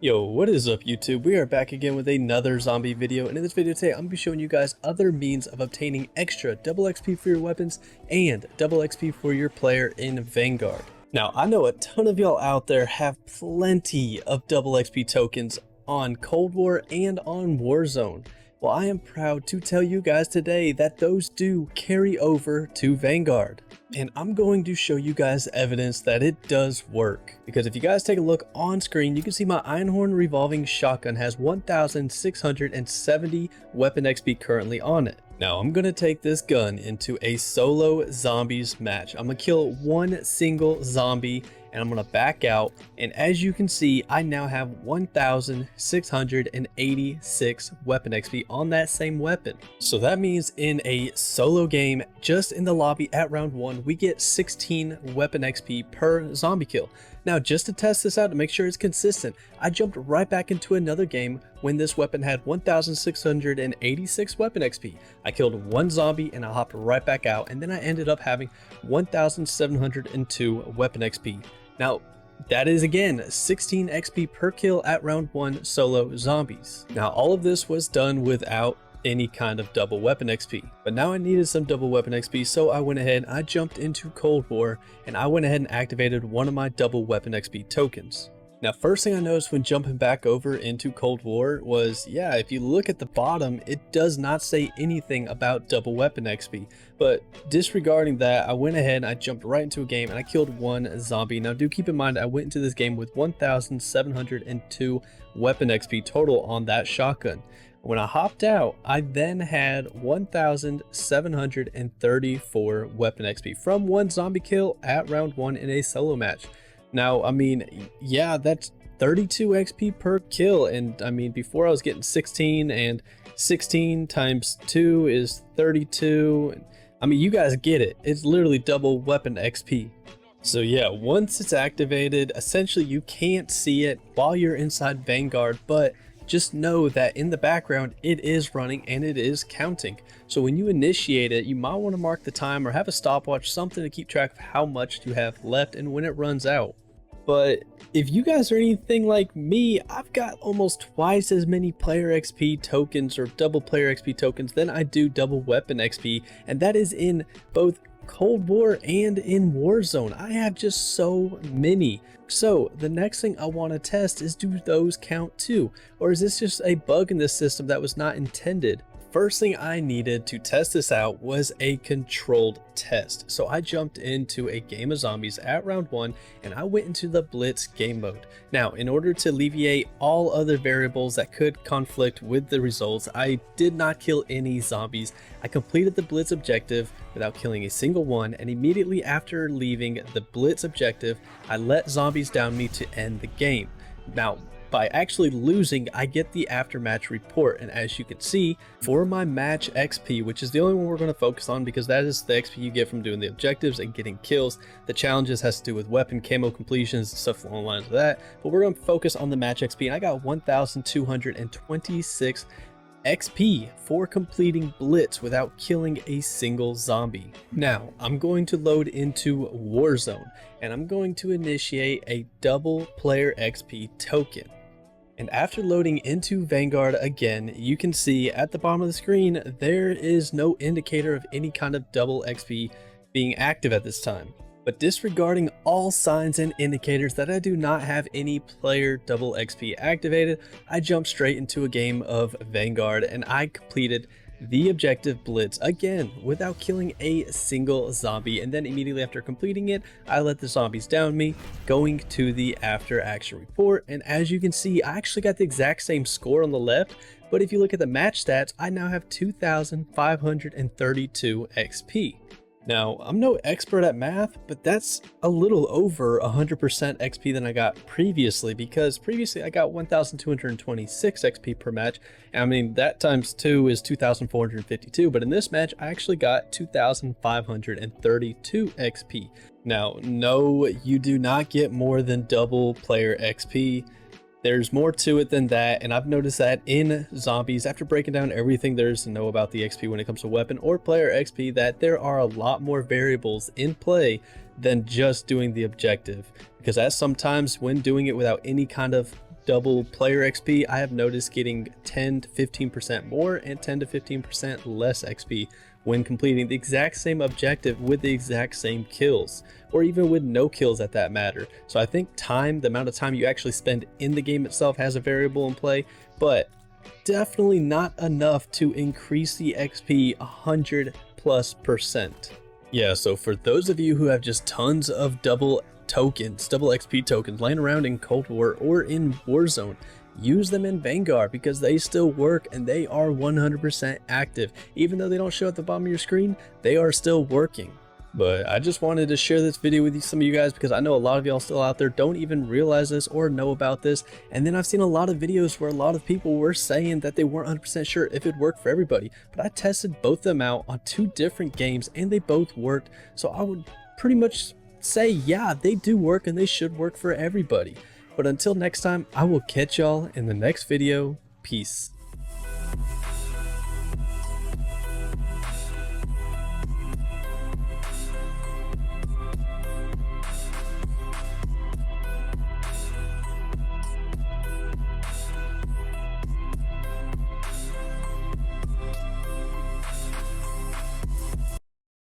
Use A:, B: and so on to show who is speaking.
A: Yo, what is up YouTube? We are back again with another zombie video, and in this video today I'm going to be showing you guys other means of obtaining extra double XP for your weapons and double XP for your player in Vanguard. Now I know a ton of y'all out there have plenty of double XP tokens on Cold War and on Warzone. Well, I am proud to tell you guys today that those do carry over to Vanguard. And I'm going to show you guys evidence that it does work. Because if you guys take a look on screen, you can see my Einhorn revolving shotgun has 1,670 weapon XP currently on it. Now I'm going to take this gun into a solo zombies match. I'm going to kill one single zombie and I'm going to back out, and as you can see I now have 1,686 weapon XP on that same weapon. So that means in a solo game, just in the lobby at round 1, we get 16 weapon XP per zombie kill. Now just to test this out to make sure it's consistent, I jumped right back into another game when this weapon had 1,686 weapon XP. I killed one zombie and I hopped right back out, and then I ended up having 1,702 weapon XP. Now, that is again 16 XP per kill at round 1 solo zombies. Now, all of this was done without any kind of double weapon XP. But now I needed some double weapon XP, so I went ahead and I jumped into Cold War and I went ahead and activated one of my double weapon XP tokens. Now, first thing I noticed when jumping back over into Cold War was, yeah, if you look at the bottom, it does not say anything about double weapon XP. But disregarding that, I went ahead and I jumped right into a game and I killed one zombie. Now, do keep in mind, I went into this game with 1,702 weapon XP total on that shotgun. When I hopped out, I then had 1,734 weapon XP from one zombie kill at round 1 in a solo match. Now, I mean, yeah, that's 32 XP per kill, and I mean, before I was getting 16, and 16 times 2 is 32. I mean, you guys get it. It's literally double weapon XP. So yeah, once it's activated, essentially you can't see it while you're inside Vanguard, but just know that in the background it is running and it is counting. So when you initiate it, you might want to mark the time or have a stopwatch, something to keep track of how much you have left and when it runs out. But if you guys are anything like me, I've got almost twice as many player XP tokens or double player XP tokens than I do double weapon XP, and that is in both Cold War and in Warzone. I have just so many. So the next thing I want to test is, do those count too? Or is this just a bug in the system that was not intended? First thing I needed to test this out was a controlled test. So I jumped into a game of zombies at round 1 and I went into the Blitz game mode. Now, in order to alleviate all other variables that could conflict with the results, I did not kill any zombies. I completed the Blitz objective without killing a single one, and immediately after leaving the Blitz objective, I let zombies down me to end the game. Now, by actually losing, I get the aftermatch report, and as you can see, for my match XP, which is the only one we're going to focus on because that is the XP you get from doing the objectives and getting kills. The challenges has to do with weapon camo completions and stuff along the lines of that, but we're going to focus on the match XP, and I got 1,226 XP for completing Blitz without killing a single zombie. Now, I'm going to load into Warzone, and I'm going to initiate a double player XP token. And after loading into Vanguard again, you can see at the bottom of the screen, there is no indicator of any kind of double XP being active at this time. But disregarding all signs and indicators that I do not have any player double XP activated, I jumped straight into a game of Vanguard and I completed the objective Blitz again without killing a single zombie, and then immediately after completing it, I let the zombies down me, going to the after action report. And as you can see, I actually got the exact same score on the left, but if you look at the match stats, I now have 2,532 XP. Now, I'm no expert at math, but that's a little over 100% XP than I got previously, because previously I got 1,226 XP per match. I mean, that times 2 is 2,452, but in this match, I actually got 2,532 XP. Now, no, you do not get more than double player XP. There's more to it than that, and I've noticed that in zombies, after breaking down everything there is to know about the XP when it comes to weapon or player XP, that there are a lot more variables in play than just doing the objective, because as sometimes when doing it without any kind of double player XP, I have noticed getting 10 to 15% more and 10 to 15% less XP when completing the exact same objective with the exact same kills, or even with no kills at that matter. So I think time, the amount of time you actually spend in the game itself, has a variable in play, but definitely not enough to increase the XP 100+%. Yeah, so for those of you who have just tons of double XP tokens laying around in Cold War or in Warzone, use them in Vanguard because they still work and they are 100% active. Even though they don't show at the bottom of your screen, they are still working. But I just wanted to share this video with some of you guys because I know a lot of y'all still out there don't even realize this or know about this. And then I've seen a lot of videos where a lot of people were saying that they weren't 100% sure if it worked for everybody. But I tested both of them out on 2 different games and they both worked. So I would pretty much say, yeah, they do work and they should work for everybody. But until next time, I will catch y'all in the next video. Peace.